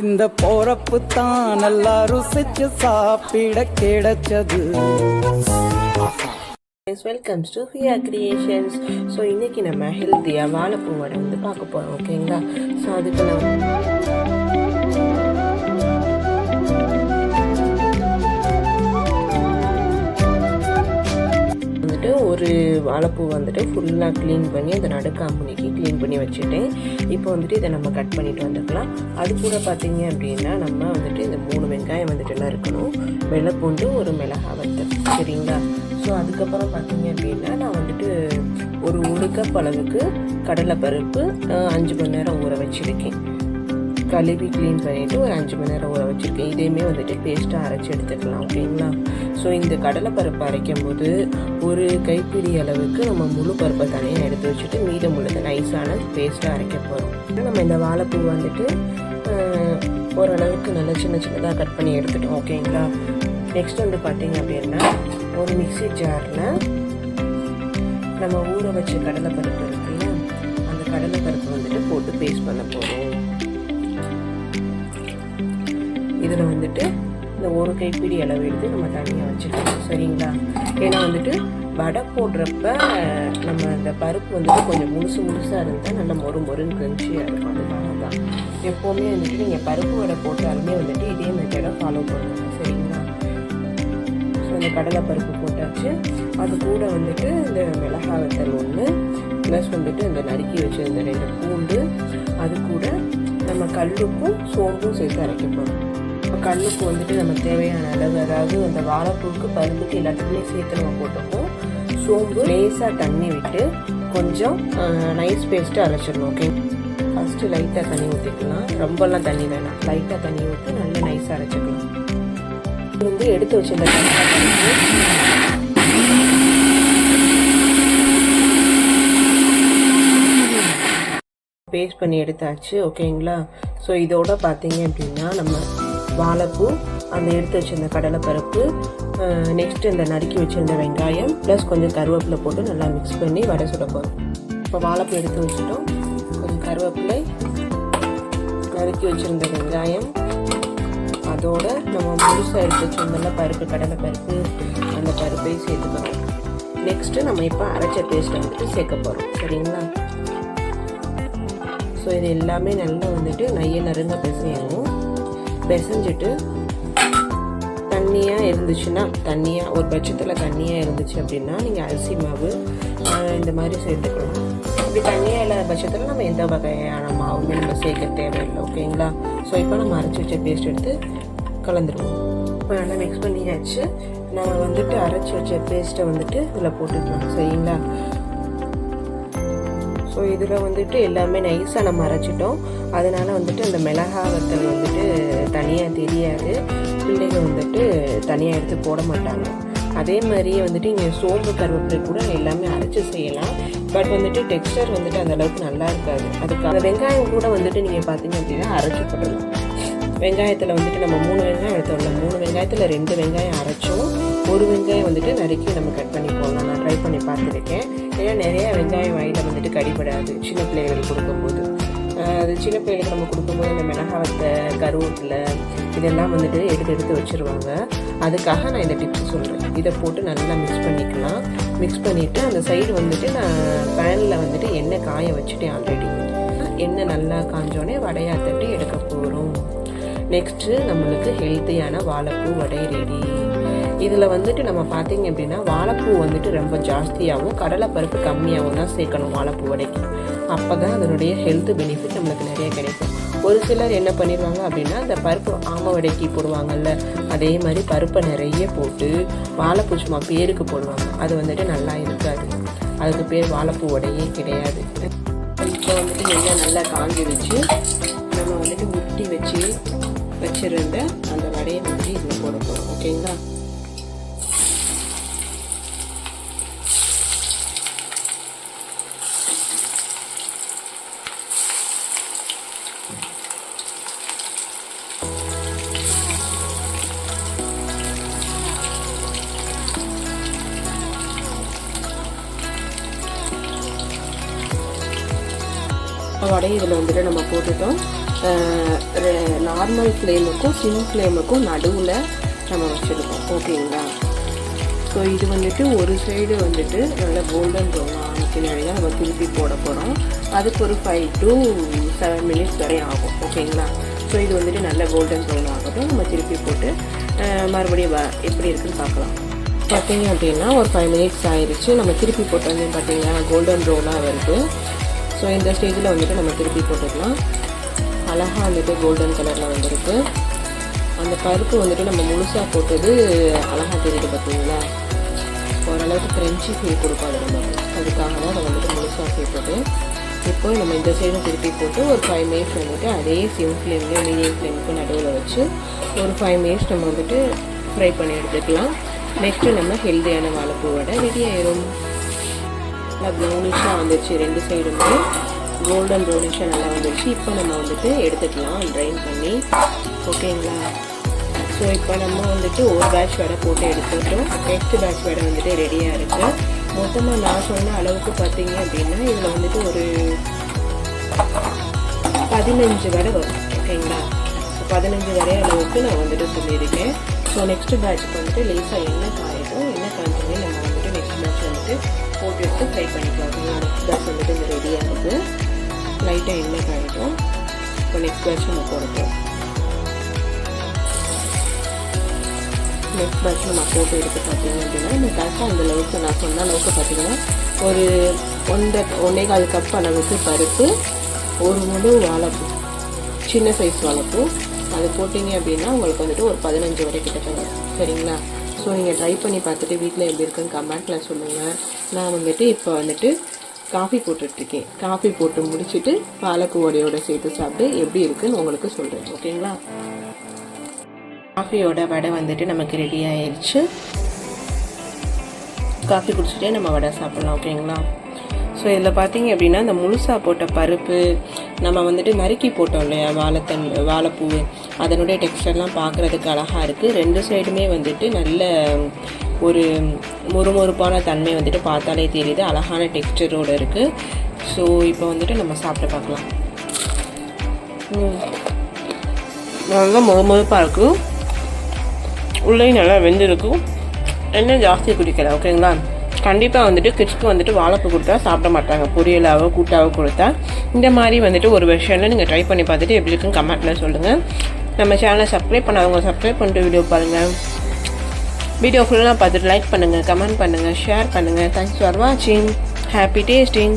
இந்த போறப்பு தான் நல்லா ருசிச்சு சாப்பிட கிடைச்சது. Welcomes to ஹியா creations. ஸோ இன்றைக்கி நம்ம ஹெல்த்தியாக வாழைப்பூ வடை வந்து பார்க்க போகிறோம். ஓகேங்களா? ஸோ அதுக்கு நான் வந்துட்டு ஒரு வாழைப்பூ வந்துட்டு ஃபுல்லாக க்ளீன் பண்ணி அந்த நடுக்காம்புனிக்கு க்ளீன் பண்ணி வச்சுட்டேன். இப்போ வந்துட்டு இதை நம்ம கட் பண்ணிட்டு வந்துக்கலாம். அது கூட பார்த்தீங்க அப்படின்னா நம்ம வந்துட்டு இந்த 3 வெங்காயம் வந்துட்டுலாம் இருக்கணும், வெள்ளைப்பூண்டு, ஒரு மிளகாய் வத்தல். சரிங்களா? ஸோ அதுக்கப்புறம் பார்த்தீங்க அப்படின்னா நான் வந்துட்டு ஒரு கப் அளவுக்கு கடலைப்பருப்பு 5 மணி நேரம் ஊற வச்சுருக்கேன். கழுவி க்ளீன் பண்ணிவிட்டு ஒரு 5 மணி நேரம் ஊற வச்சுருக்கேன். இதையுமே வந்துட்டு பேஸ்ட்டாக அரைச்சி எடுத்துக்கலாம். ஓகேங்களா? ஸோ இந்த கடலைப்பருப்பு அரைக்கும் போது ஒரு கைப்பிடி அளவுக்கு நம்ம முழு பருப்பை தனியாக எடுத்து வச்சுட்டு மீதம் உள்ளது நைஸான பேஸ்ட்டாக அரைக்க போகிறோம். நம்ம இந்த வாழைப்பூ வந்துட்டு ஓரளவுக்கு நல்லா சின்ன சின்னதாக கட் பண்ணி எடுத்துட்டோம். ஓகேங்களா? நெக்ஸ்ட் வந்து பார்த்தீங்க அப்படின்னா ஒரு மிக்ஸி ஜாரில் நம்ம ஊற வச்ச கடலைப்பருப்பு இருக்குல்ல, அந்த கடலைப்பருப்பு வந்துட்டு போட்டு பேஸ்ட் பண்ண போகிறோம். இதில் வந்துட்டு இந்த ஒரு கைப்பிடி அளவு எடுத்து நம்ம தனியாக வச்சுக்கலாம். சரிங்களா? ஏன்னா வந்துட்டு வடை போடுறப்ப நம்ம இந்த பருப்பு வந்துட்டு கொஞ்சம் முழுசாக இருந்தால் நல்லா மொறுன்னு கிரன்ச்சியாக இருக்கும். அதுக்காக தான் எப்போவுமே வந்துட்டு நீங்கள் பருப்பு வடை போட்டாலுமே வந்துட்டு இதே மெத்தடை ஃபாலோ பண்ணுங்க. சரிங்களா? ஸோ இந்த கடலைப்பருப்பு போட்டாச்சு. அது கூட வந்துட்டு இந்த மிளகாய் வத்தல் 1 ப்ளஸ் வந்துட்டு இந்த நறுக்கி வச்சுருந்த 2 பூண்டு, அது கூட நம்ம கல்லுப்பும் சோம்பும் சேர்த்து அரைக்க போகிறோம். இப்போ கல்லுப்பு வந்துட்டு நம்ம தேவையான அளவு, அதாவது அந்த வாழைப்பூக்கு பருப்புக்கு எல்லாத்துக்குமே சேர்த்து நம்ம போட்டுப்போம். சோம்பு லேசாக தண்ணி விட்டு கொஞ்சம் நைஸ் பேஸ்ட்டு அரைச்சிடணும். ஓகே? ஃபஸ்ட்டு லைட்டாக தண்ணி ஊற்றிக்கலாம், ரொம்பலாம் தண்ணி வேணாம். லைட்டாக தண்ணி ஊற்றி நல்லா நைஸாக அரைச்சிக்கலாம். இது வந்து எடுத்து வச்சிருந்த பேஸ்ட் பண்ணி எடுத்தாச்சு. ஓகேங்களா? ஸோ இதோட பார்த்தீங்க அப்படின்னா நம்ம வாழைப்பூ, அந்த எடுத்து வச்சிருந்த கடலைப்பருப்பு, நெக்ஸ்ட்டு இந்த நறுக்கி வச்சுருந்த வெங்காயம் ப்ளஸ் கொஞ்சம் கருவேப்பிலை போட்டு நல்லா மிக்ஸ் பண்ணி வடை சுட போகிறோம். இப்போ வாழைப்பூ எடுத்து வச்சுட்டோம், கொஞ்சம் கருவேப்பிலை, நறுக்கி வச்சுருந்த வெங்காயம், அதோட நம்ம முழுசாக எடுத்து வச்சுருந்தோம்ல பருப்பு, கடலைப்பருப்பு, அந்த பருப்பையும் சேர்த்துக்கிறோம். நெக்ஸ்ட்டு நம்ம இப்போ அரைச்ச பேஸ்ட்டை வந்துட்டு சேர்க்க போகிறோம். சரிங்களா? ஸோ இது எல்லாமே நல்லா வந்துட்டு நறுங்க பிசையணும். பிசைஞ்சிட்டு தண்ணியாக இருந்துச்சுன்னா, தண்ணியாக ஒரு பட்சத்தில் தண்ணியாக இருந்துச்சு அப்படின்னா நீங்கள் அரிசி மாவு இந்த மாதிரி சேர்த்துக்கலாம். அப்படி தண்ணியாக இல்லாத பட்சத்தில் நம்ம எந்த வகையான மாவுமே நம்ம சேர்க்க தேவையில்லை. ஓகேங்களா? ஸோ இப்போ நம்ம அரைச்சி வச்ச பேஸ்ட் எடுத்து கலந்துருவோம். இப்போ நல்லா மிக்ஸ் பண்ணியாச்சு. நம்ம வந்துட்டு அரைச்சி வச்ச பேஸ்ட்டை வந்துட்டு இதில் போட்டுக்கலாம். சரிங்களா? ஸோ இதில் வந்துட்டு எல்லாமே நைஸாக நம்ம அரைச்சிட்டோம். அதனால் வந்துட்டு அந்த மிளகாய் வத்தல் வந்துட்டு தனியாக தெரியாது. பிள்ளைங்க வந்துட்டு தனியாக எடுத்து போட மாட்டாங்க. அதே மாதிரியே வந்துட்டு இங்கே சோம்பு, கருவேப்பிலை கூட எல்லாமே அரைச்சி செய்யலாம். பட் வந்துட்டு டெக்ஸ்டர் வந்துட்டு அந்தளவுக்கு நல்லா இருக்காது. அதுக்கு அந்த வெங்காயம் கூட வந்துட்டு நீங்கள் பார்த்தீங்க அப்படின்னா அரைச்சி போடலாம். வெங்காயத்தில் வந்துட்டு நம்ம 3 வெங்காயம் எடுத்தோம்ல, 3 வெங்காயத்தில் 2 வெங்காயம் அரைச்சோம், 1 வெங்காயம் வந்துட்டு நறுக்கி நம்ம கட் பண்ணி போடலாம். நான் ட்ரை பண்ணி பார்த்துருக்கேன். ஏன்னா நிறையா வெங்காயம் வாயில் வந்துட்டு கடிபடாது சின்ன பிள்ளைகளுக்கு கொடுக்கும்போது. அது சின்ன பிள்ளைகளுக்கு நம்ம கொடுக்கும்போது இந்த மிளகாய் வத்தல், கருவேப்பிலை இதெல்லாம் வந்துட்டு எடுத்து வச்சுருவாங்க. அதுக்காக நான் இந்த டிப்ஸ் சொல்கிறேன். இதை போட்டு நல்லா மிக்ஸ் பண்ணிக்கலாம். மிக்ஸ் பண்ணிவிட்டு அந்த சைடு வந்துட்டு நான் பேனில் வந்துட்டு எண்ணெய் காய வச்சுட்டேன் ஆல்ரெடி. எண்ணெய் நல்லா காஞ்சோடனே வடையாக தட்டி எடுக்க போகிறோம். நெக்ஸ்ட்டு நம்மளுக்கு ஹெல்த்தியான வாழைப்பூ வடை ரெடி. இதில் வந்துட்டு நம்ம பார்த்தீங்க அப்படின்னா வாழைப்பூ வந்துட்டு ரொம்ப ஜாஸ்தியாகவும் கடலைப்பருப்பு கம்மியாகவும் தான் சேர்க்கணும் வாழைப்பூ வடைக்கு. அப்போ தான் அதனுடைய ஹெல்த் பெனிஃபிட் நம்மளுக்கு நிறைய கிடைக்கும். ஒரு சிலர் என்ன பண்ணிடுவாங்க அப்படின்னா இந்த பருப்பு ஆமை வடைக்கு போடுவாங்கல்ல, அதே மாதிரி பருப்பை நிறைய போட்டு வாழைப்பூ சும்மா பேருக்கு போடுவாங்க. அது வந்துட்டு நல்லா இருக்காது. அதுக்கு பேர் வாழைப்பூ வடையே கிடையாது. இப்போ வந்துட்டு எண்ணெய் நல்லா காஞ்சி வச்சு நம்ம வந்துட்டு முட்டி வச்சிருந்த அந்த வடையை வந்துட்டு இதில் போட போகிறோம். ஓகேங்களா? வடையை இதில் வந்துட்டு நம்ம போட்டுட்டோம். நார்மல் ஃப்ளேமுக்கும் சிம் ஃப்ளேமுக்கும் நடுவில் நம்ம வச்சுருக்கோம். ஓகேங்களா? ஸோ இது வந்துட்டு ஒரு சைடு வந்துட்டு நல்லா கோல்டன் ப்ரௌன் ஆன பின்னாடி தான் நம்ம திருப்பி போட போகிறோம். அதுக்கு ஒரு 5 to 7 minutes வரை ஆகும். ஓகேங்களா? ஸோ இது வந்துட்டு நல்ல கோல்டன் ப்ரௌன் ஆகட்டும். நம்ம திருப்பி போட்டு மறுபடியும் எப்படி இருக்குன்னு பார்க்கலாம். பார்த்தீங்க அப்படின்னா ஒரு 5 minutes ஆயிடுச்சு. நம்ம திருப்பி போட்டு வந்து பார்த்தீங்கன்னா கோல்டன் ப்ரௌனாக வருது. ஸோ இந்த ஸ்டேஜில் வந்துட்டு நம்ம திருப்பி போட்டுக்கலாம். அழகாக வந்துட்டு கோல்டன் கலரில் வந்துருக்கு. அந்த பருப்பு வந்துட்டு நம்ம முழுசாக போட்டது அழகாக தெரியுது பார்த்தீங்களா? ஓரளவுக்கு ஃப்ரெஞ்சு ஃபீல் கொடுக்கும் அது நம்ம, அதுக்காக தான் அதை வந்துட்டு முழுசாக சேர்த்தது. இப்போ நம்ம இந்த சைடும் திருப்பி போட்டு ஒரு 5 minutes வந்துட்டு அதே சிம் ஃப்ளேம்லேயும் மீடியம் ஃப்ளேமுக்கு நடுவில் வச்சு ஒரு 5 minutes நம்ம வந்துட்டு ஃப்ரை பண்ணி எடுத்துக்கலாம். நெக்ஸ்ட்டு நம்ம ஹெல்தியான வாழைப்பூ வடை ரெடி ஆயிரும். நல்லா ப்ரௌனிஷாக வந்துடுச்சு, 2 சைடுமே கோல்டன் ப்ரௌனிஷாக நல்லா வந்துடுச்சு. இப்போ நம்ம வந்துட்டு எடுத்துக்கலாம் ட்ரைன் பண்ணி. ஓகேங்களா? ஸோ இப்போ நம்ம வந்துட்டு ஒரு பேட்ச் வடை போட்டு எடுத்துட்டோம். நெக்ஸ்ட் பேட்ச் வடை வந்துட்டு ரெடியாக இருக்குது. மொத்தமாக நான் சொன்ன அளவுக்கு பார்த்தீங்க அப்படின்னா இதில் வந்துட்டு ஒரு 15 வடை வரும். ஓகேங்களா? 15 வடை அளவுக்கு நான் வந்துட்டு சொல்லியிருக்கேன். ஸோ நெக்ஸ்ட் பேட்சுக்கு வந்துட்டு லேசாக எண்ணெய் காயட்டும். எண்ணெய் காய்ச்சோடனே நம்ம வந்துட்டு நெக்ஸ்ட் பேட்ச் வந்துட்டு போட்டு எடுத்து ஃப்ரை பண்ணிக்கலாம். ஓகேங்களா? நெக்ஸ்ட் பேட்ச் வந்துட்டு இது ரெடியாக இருக்குது. லைட்டாக எண்ணெய் காயட்டும். இப்போ நெக்ஸ்ட் பேட்ச் நம்ம போடுறோம். நெக்ஸ்ட் பேட்ச் நம்ம போட்டு எடுத்து பார்த்தீங்க அப்படின்னா இந்த கரெக்டாக அந்த அளவுக்கு நான் சொன்ன அளவுக்கு பார்த்தீங்கன்னா ஒரு 1.25 கப் அளவுக்கு பருப்பு, ஒரு முழு வாழைப்பூ, சின்ன சைஸ் வாழைப்பூ, அது போட்டிங்க அப்படின்னா உங்களுக்கு வந்துட்டு ஒரு 15 வரை கிட்ட வரும். சரிங்களா? ஸோ நீங்கள் ட்ரை பண்ணி பார்த்துட்டு வீட்டில் எப்படி இருக்குன்னு கமெண்ட்டில் சொல்லுங்கள். நான் வந்துட்டு இப்போ வந்துட்டு காஃபி போட்டுட்ருக்கேன். காஃபி போட்டு முடிச்சுட்டு வாழைப்பூ வடையோட சேர்த்து சாப்பிட்டு எப்படி இருக்குன்னு உங்களுக்கு சொல்கிறேன். ஓகேங்களா? காஃபியோட வடை வந்துட்டு நமக்கு ரெடி ஆயிடுச்சு. காஃபி குடிச்சிட்டே நம்ம வடை சாப்பிட்லாம். ஓகேங்களா? ஸோ இதில் பார்த்தீங்க அப்படின்னா இந்த முழுசாக போட்ட பருப்பு நம்ம வந்துட்டு நறுக்கி போட்டோம் இல்லையா வாழைப்பூ, அதனுடைய டெக்ஸ்டர்லாம் பார்க்குறதுக்கு அழகாக இருக்குது. 2 சைடுமே வந்துட்டு நல்ல ஒரு முறுமுறுப்பான தன்மை வந்துட்டு பார்த்தாலே தெரியுது. அழகான டெக்ஸ்டரோடு இருக்குது. ஸோ இப்போ வந்துட்டு நம்ம சாப்பிட்டு பார்க்கலாம். நல்லா முறுமுறுப்பாக இருக்குது. உள்ளே நல்லா வெந்திருக்கும். எண்ணெய் ஜாஸ்தி குடிக்கல. ஓகேங்களா? கண்டிப்பாக வந்துட்டு கிட்ஸ்க்கு வந்துட்டு வாழைப்பூ கொடுத்தா சாப்பிட மாட்டாங்க. பொரியலாவோ கூட்டாவோ கொடுத்தா இந்த மாதிரி வந்துட்டு ஒரு வெர்ஷனில் நீங்கள் ட்ரை பண்ணி பார்த்துட்டு எப்படி இருக்குன்னு கமெண்ட்டில் சொல்லுங்கள். நம்ம சேனலை சப்ஸ்கிரைப் பண்ணாதவங்க சப்ஸ்கிரைப் பண்ணிட்டு வீடியோ பாருங்கள். வீடியோ ஃபுல்லாக பார்த்துட்டு லைக் பண்ணுங்கள், கமெண்ட் பண்ணுங்கள், ஷேர் பண்ணுங்கள். தேங்க்ஸ் ஃபார் வாட்சிங். Happy tasting.